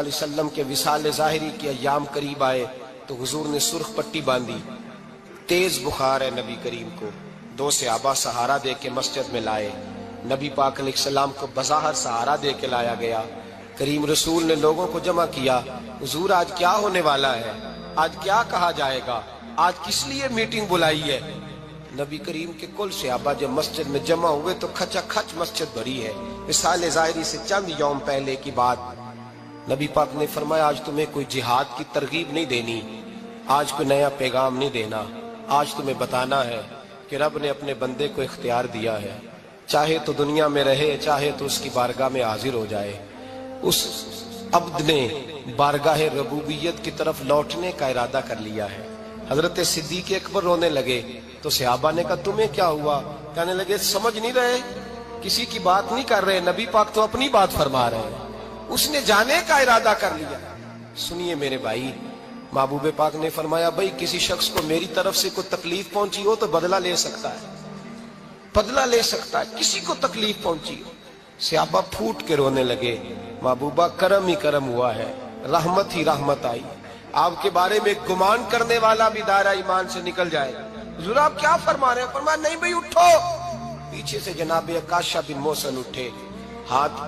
علیہ وسلم کے وصال ظاہری کے ایام قریب آئے تو حضور نے سرخ پٹی باندھی، تیز بخار ہے نبی کریم کو، 2 صحابہ سہارا دے کے مسجد میں لائے، نبی پاک علیہ السلام کو بظاہر سہارا دے کے لایا گیا۔ کریم رسول نے لوگوں کو جمع کیا، حضور آج کیا ہونے والا ہے، آج کیا کہا جائے گا، آج کس لیے میٹنگ بلائی ہے؟ نبی کریم کے کل صحابہ جب مسجد میں جمع ہوئے تو کھچا کھچ مسجد بھری ہے۔ وصال ظاہری سے چند یوم پہلے کی بات، نبی پاک نے فرمایا آج تمہیں کوئی جہاد کی ترغیب نہیں دینی، آج کوئی نیا پیغام نہیں دینا، آج تمہیں بتانا ہے کہ رب نے اپنے بندے کو اختیار دیا ہے، چاہے تو دنیا میں رہے، چاہے تو اس کی بارگاہ میں حاضر ہو جائے۔ اس عبد نے بارگاہ ربوبیت کی طرف لوٹنے کا ارادہ کر لیا ہے۔ حضرت صدیق اکبر رونے لگے تو صحابہ نے کہا تمہیں کیا ہوا؟ کہنے لگے سمجھ نہیں رہے، کسی کی بات نہیں کر رہے، نبی پاک تو اپنی بات فرما رہے ہیں، اس نے جانے کا ارادہ کر لیا۔ سنیے میرے بھائی، محبوب پاک نے فرمایا بھائی کسی شخص کو میری طرف سے کوئی تکلیف پہنچی ہو تو بدلہ لے سکتا ہے، بدلہ لے سکتا ہے، کسی کو تکلیف پہنچی ہو۔ صحابہ پھوٹ کے رونے لگے، محبوبہ کرم ہی کرم ہوا ہے، رحمت ہی رحمت آئی، آپ کے بارے میں گمان کرنے والا بھی دائرہ ایمان سے نکل جائے گا۔ حضور آپ کیا فرما رہے ہیں؟ فرمایا نہیں بھئی اٹھو۔ پیچھے سے جناب عکاشہ بن محصن اٹھے، ہاتھ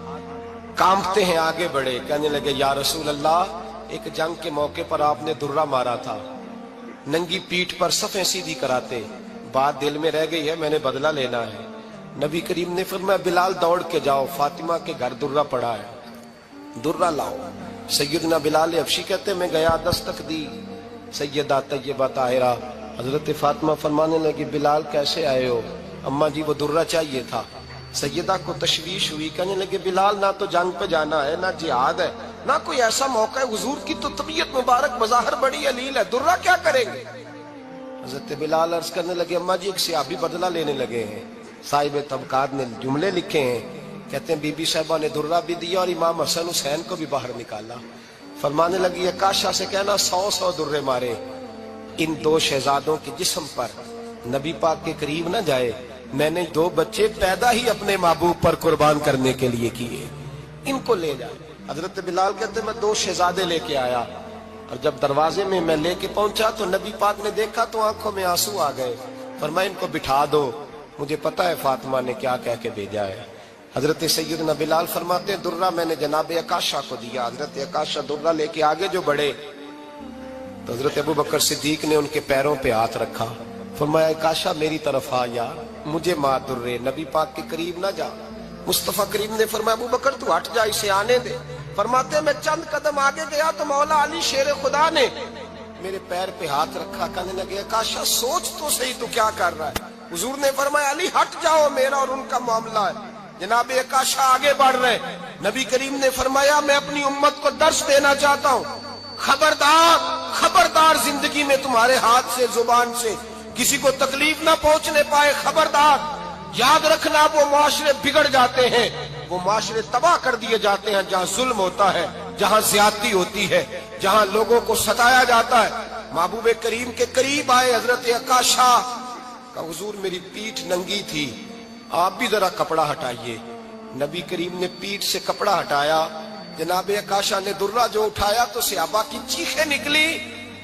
کانپتے ہیں آگے بڑھے، کہنے لگے یا رسول اللہ، ایک جنگ کے موقع پر آپ نے درہ مارا تھا، ننگی پیٹھ پر صفیں سیدھی کراتے، بات دل میں رہ گئی ہے، میں نے بدلہ لینا ہے۔ نبی کریم نے فرمایا بلال دوڑ کے جاؤ، فاطمہ کے گھر درہ پڑا ہے، درہ لاؤ۔ سیدنا بلال حبشی کہتے میں گیا، دستک دی سیدہ طیبہ طاہرہ، حضرت فاطمہ فرمانے لگی بلال کیسے آئے ہو؟ اماں جی وہ درہ چاہیے تھا۔ سیدہ کو تشویش ہوئی، کہنے لگے بلال نہ تو جنگ پہ جانا ہے، نہ جہاد ہے، نہ کوئی ایسا موقع ہے، حضور کی تو طبیعت مبارک بظاہر بڑی علیل ہے، درہ کیا کریں گے؟ حضرت بلال عرض کرنے لگے اماں جی ایک صحابی بدلہ لینے لگے ہیں، صاحب طبقات نے جملے لکھے ہیں، کہتے ہیں بی بی صاحبہ نے درہ بھی دیا اور امام حسن حسین کو بھی باہر نکالا۔ فرمانے لگی عکاشہ سے کہنا 100 درے مارے، ان 2 شہزادوں کے جسم پر نبی پاک کے قریب نہ جائے، میں نے 2 بچے پیدا ہی اپنے محبوب پر قربان کرنے کے لیے کیے، ان کو لے جائے۔ حضرت بلال کہتے میں 2 شہزادے لے کے آیا، اور جب دروازے میں میں لے کے پہنچا تو نبی پاک نے دیکھا تو آنکھوں میں آنسو آ گئے، فرمایا ان کو بٹھا دو، مجھے پتا ہے فاطمہ نے کیا کہہ کے بھیجا ہے۔ حضرت سیدنا بلال فرماتے ہیں درہ میں نے جناب عکاشہ کو دیا، حضرت عکاشہ درہ لے کے آگے جو بڑھے تو حضرت ابو بکر صدیق نے ان کے پیروں پہ ہاتھ رکھا، فرمایا عکاشہ میری طرف آ یار، مجھے مار درے، نبی پاک کے قریب نہ جا۔ مصطفیٰ کریم نے فرمایا ابو بکر تو ہٹ جا، اسے آنے دے۔ فرماتے ہیں میں چند قدم آگے گیا تو مولا علی شیر خدا نے میرے پیر پہ ہاتھ رکھا، کہنے لگے عکاشہ سوچ تو صحیح تو کیا کر رہا ہے؟ حضور نے فرمایا علی ہٹ جاؤ، میرا اور ان کا معاملہ ہے۔ جناب عکاشہ آگے بڑھ رہے، نبی کریم نے فرمایا میں اپنی امت کو درس دینا چاہتا ہوں، خبردار خبردار زندگی میں تمہارے ہاتھ سے زبان سے کسی کو تکلیف نہ پہنچنے پائے، خبردار یاد رکھنا وہ معاشرے بگڑ جاتے ہیں، وہ معاشرے تباہ کر دیے جاتے ہیں جہاں ظلم ہوتا ہے، جہاں زیادتی ہوتی ہے، جہاں لوگوں کو ستایا جاتا ہے۔ محبوب کریم کے قریب آئے حضرت عکاشہ کہ حضور میری پیٹھ ننگی تھی، آپ بھی ذرا کپڑا ہٹائیے۔ نبی کریم نے پیٹھ سے کپڑا ہٹایا، جناب عکاشہ نے درہ جو اٹھایا تو صحابہ کی چیخیں نکلی،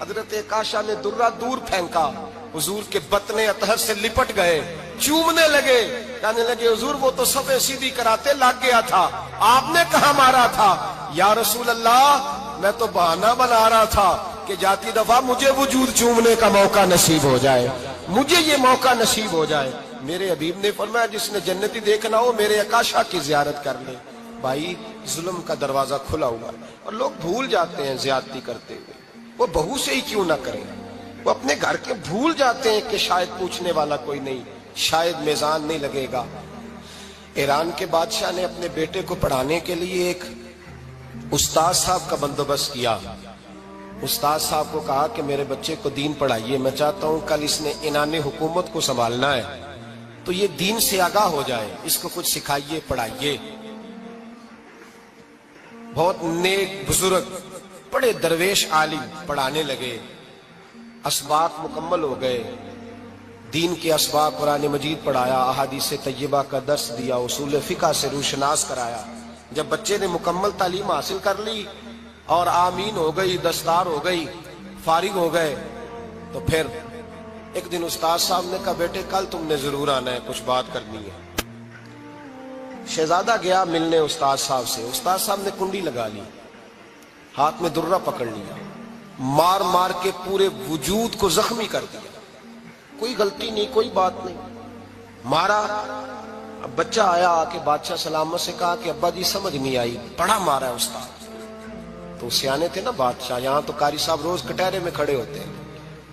حضرت عکاشہ نے درہ دور پھینکا، حضور کے بطن اطہر سے لپٹ گئے، چومنے لگے، کہنے لگے حضور وہ تو صفیں سیدھی کراتے لگ گیا تھا، آپ نے کہاں مارا تھا؟ یا رسول اللہ میں تو بہانہ بنا رہا تھا کہ جاتی دفعہ مجھے وجود چومنے کا موقع نصیب ہو جائے، مجھے یہ موقع نصیب ہو جائے۔ میرے حبیب نے فرمایا جس نے جنتی دیکھنا ہو میرے عکاشہ کی زیارت کر لے۔ بھائی ظلم کا دروازہ کھلا ہوا ہے اور لوگ بھول جاتے ہیں زیادتی کرتے ہوئے، وہ بہو سے ہی کیوں نہ کریں، وہ اپنے گھر کے بھول جاتے ہیں کہ شاید پوچھنے والا کوئی نہیں، شاید میزان نہیں لگے گا۔ ایران کے بادشاہ نے اپنے بیٹے کو پڑھانے کے لیے ایک استاد صاحب کا بندوبست کیا۔ استاد صاحب کو کہا کہ میرے بچے کو دین پڑھائیے، میں چاہتا ہوں کل اس نے انعام حکومت کو سنبھالنا ہے تو یہ دین سے آگاہ ہو جائے، اس کو کچھ سکھائیے پڑھائیے۔ بہت نیک بزرگ بڑے درویش عالم پڑھانے لگے، اسباق مکمل ہو گئے، دین کے اسباق قرآن مجید پڑھایا، احادیث طیبہ کا درس دیا، اصول فقہ سے روشناس کرایا۔ جب بچے نے مکمل تعلیم حاصل کر لی اور آمین ہو گئی، دستار ہو گئی، فارغ ہو گئے، تو پھر ایک دن استاد صاحب نے کہا بیٹے کل تم نے ضرور آنا ہے، کچھ بات کرنی ہے۔ شہزادہ گیا ملنے استاد صاحب سے، استاد صاحب نے کنڈی لگا لی، ہاتھ میں درہ پکڑ لیا، مار مار کے پورے وجود کو زخمی کر دیا، کوئی غلطی نہیں، کوئی بات نہیں، مارا۔ اب بچہ آیا آ کے بادشاہ سلامت سے کہا کہ ابا جی سمجھ نہیں آئی، بڑا مارا ہے استاد۔ تو سیانے تھے نا بادشاہ، یہاں تو قاری صاحب روز کٹہرے میں کھڑے ہوتے ہیں،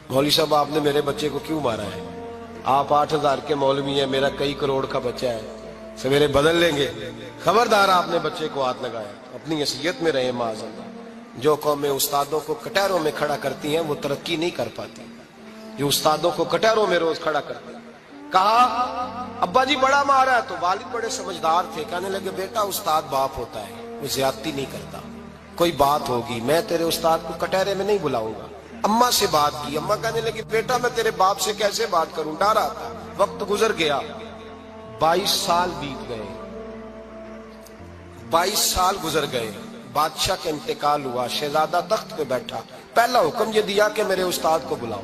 مولوی صاحب آپ نے میرے بچے کو کیوں مارا ہے؟ آپ 8,000 کے مولوی ہیں، میرا کئی کروڑ کا بچہ ہے، سویرے بدل لیں گے، خبردار آپ نے بچے کو ہاتھ لگایا، اپنی حیثیت میں رہے معاذ اللہ۔ جو قومیں استادوں کو کٹہروں میں کھڑا کرتی ہیں وہ ترقی نہیں کر پاتی، جو استادوں کو کٹہروں میں روز کھڑا کرتے ہیں۔ کہا ابا جی بڑا مارا ہے، تو والد بڑے سمجھدار تھے، کہنے لگے بیٹا استاد باپ ہوتا ہے، وہ زیادتی نہیں کرتا، کوئی بات ہوگی میں تیرے استاد کو کٹہرے میں نہیں بلاؤں گا۔ اماں سے بات کی، اماں کہنے لگی بیٹا میں تیرے باپ سے کیسے بات کروں، ڈرا تھا۔ وقت گزر گیا، 22 سال بیت گئے، 22 سال گزر گئے، بادشاہ کا انتقال ہوا، شہزادہ تخت پہ بیٹھا، پہلا حکم یہ دیا کہ میرے استاد کو بلاؤ،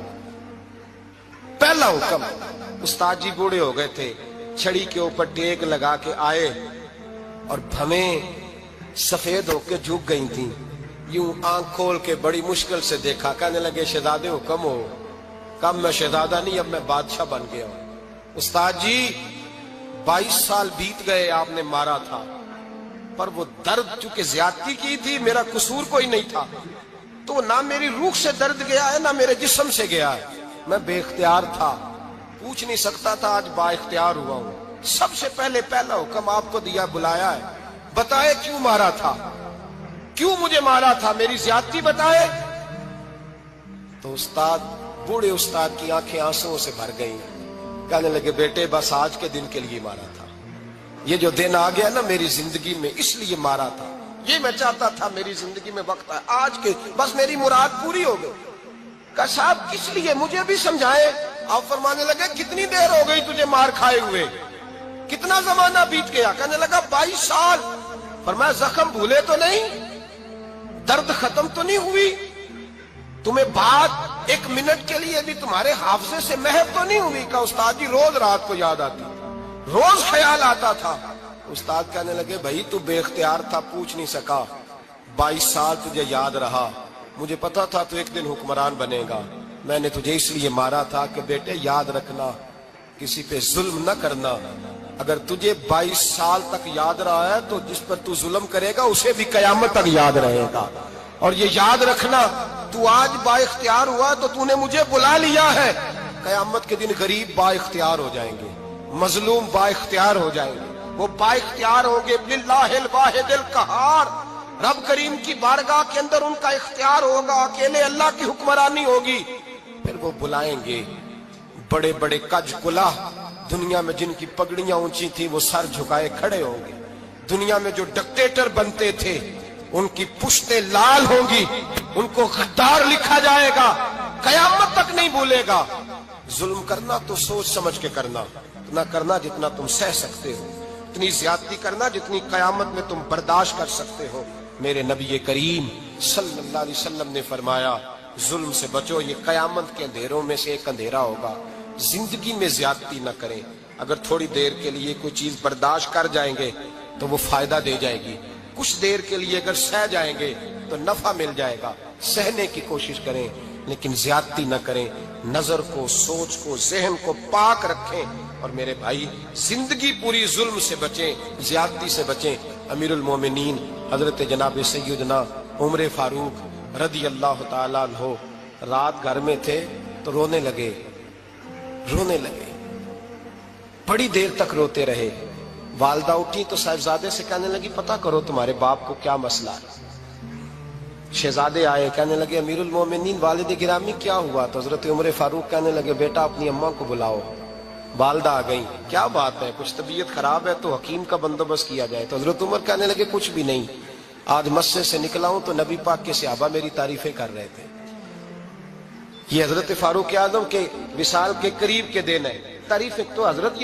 پہلا حکم۔ استاد جی بوڑھے ہو گئے تھے، چھڑی کے اوپر ٹیک لگا کے آئے اور بھویں سفید ہو کے جھک گئی تھیں، یوں آنکھ کھول کے بڑی مشکل سے دیکھا، کہنے لگے شہزادے حکم ہو۔ کب میں شہزادہ نہیں، اب میں بادشاہ بن گیا ہوں۔ استاد جی 22 سال بیت گئے، آپ نے مارا تھا، پر وہ درد چونکہ زیادتی کی تھی، میرا قصور کوئی نہیں تھا، تو نہ میری روح سے درد گیا ہے نہ میرے جسم سے گیا ہے، میں بے اختیار تھا، پوچھ نہیں سکتا تھا، آج با اختیار ہوا ہوں۔ سب سے پہلے پہلا حکم آپ کو دیا، بلایا ہے، بتائے کیوں مارا تھا، کیوں مجھے مارا تھا، میری زیادتی بتائے۔ تو استاد، بوڑھے استاد کی آنکھیں آنسوؤں سے بھر گئیں، کہنے لگے بیٹے بس آج کے دن کے لیے مارا تھا، یہ جو دن آ گیا نا میری زندگی میں اس لیے مارا تھا، یہ میں چاہتا تھا میری زندگی میں وقت ہے، آج کے بس میری مراد پوری ہو گئی۔ کہا صاحب کس لیے، مجھے بھی سمجھائے۔ آپ فرمانے لگے کتنی دیر ہو گئی تجھے مار کھائے ہوئے، کتنا زمانہ بیت گیا؟ کہنے لگا 22 سال۔ فرمایا زخم بھولے تو نہیں، درد ختم تو نہیں ہوئی، تمہیں بات 1 منٹ کے لیے بھی تمہارے حافظے سے محو تو نہیں ہوئی؟ کہ استاد جی روز رات کو یاد آتی، روز خیال آتا تھا۔ استاد کہنے لگے بھائی تو بے اختیار تھا، پوچھ نہیں سکا، 22 سال تجھے یاد رہا، مجھے پتا تھا تو ایک دن حکمران بنے گا، میں نے تجھے اس لیے مارا تھا کہ بیٹے یاد رکھنا، کسی پہ ظلم نہ کرنا، اگر تجھے 22 سال تک یاد رہا ہے تو جس پر تو ظلم کرے گا اسے بھی قیامت تک یاد رہے گا، اور یہ یاد رکھنا تو آج با اختیار ہوا تو تو نے مجھے بلا لیا ہے، قیامت کے دن غریب با اختیار ہو جائیں گے، مظلوم با اختیار ہو جائیں گے، وہ با اختیار ہوں گے، باللہ الواحد القہار، رب کریم کی بارگاہ کے اندر ان کا اختیار ہوگا، اکیلے اللہ کی حکمرانی ہوگی، پھر وہ بلائیں گے بڑے بڑے کج کلا، دنیا میں جن کی پگڑیاں اونچی تھی وہ سر جھکائے کھڑے ہوں گے، دنیا میں جو ڈکٹیٹر بنتے تھے ان کی پشتیں لال ہوں گی، ان کو غدار لکھا جائے گا، قیامت تک نہیں بھولے گا۔ ظلم کرنا تو سوچ سمجھ کے کرنا، اتنا کرنا جتنا تم سہ سکتے ہو، اتنی زیادتی کرنا جتنی قیامت میں تم برداشت کر سکتے ہو۔ میرے نبی کریم صلی اللہ علیہ وسلم نے فرمایا ظلم سے بچو، یہ قیامت کے اندھیروں میں سے ایک اندھیرا ہوگا، زندگی میں زیادتی نہ کریں، اگر تھوڑی دیر کے لیے کوئی چیز برداشت کر جائیں گے تو وہ فائدہ دے جائے گی، کچھ دیر کے لیے اگر سہ جائیں گے تو نفع مل جائے گا، سہنے کی کوشش کریں لیکن زیادتی نہ کریں، نظر کو، سوچ کو، ذہن کو پاک رکھیں، اور میرے بھائی زندگی پوری ظلم سے بچیں، زیادتی سے بچیں۔ امیر المومنین حضرت جناب سیدنا عمر فاروق رضی اللہ تعالیٰ عنہ رات گھر میں تھے تو رونے لگے، بڑی دیر تک روتے رہے، والدہ اٹھی تو صاحبزادے سے کہنے لگی پتہ کرو تمہارے باپ کو کیا مسئلہ ہے۔ شہزادے آئے، کہنے لگے امیر المومنین والد گرامی کیا ہوا؟ تو حضرت عمر فاروق کہنے لگے بیٹا اپنی اماں کو بلاؤ۔ والدہ آ گئی، کیا بات ہے، کچھ طبیعت خراب ہے تو حکیم کا بندوبست کیا جائے۔ تو حضرت عمر کہنے لگے کچھ بھی نہیں، آج مسجد سے نکلا ہوں تو نبی پاک کے صحابہ میری تعریفیں کر رہے تھے۔ یہ حضرت فاروق اعظم کے وصال کے قریب کے دن ہے، تعریفیں تو حضرت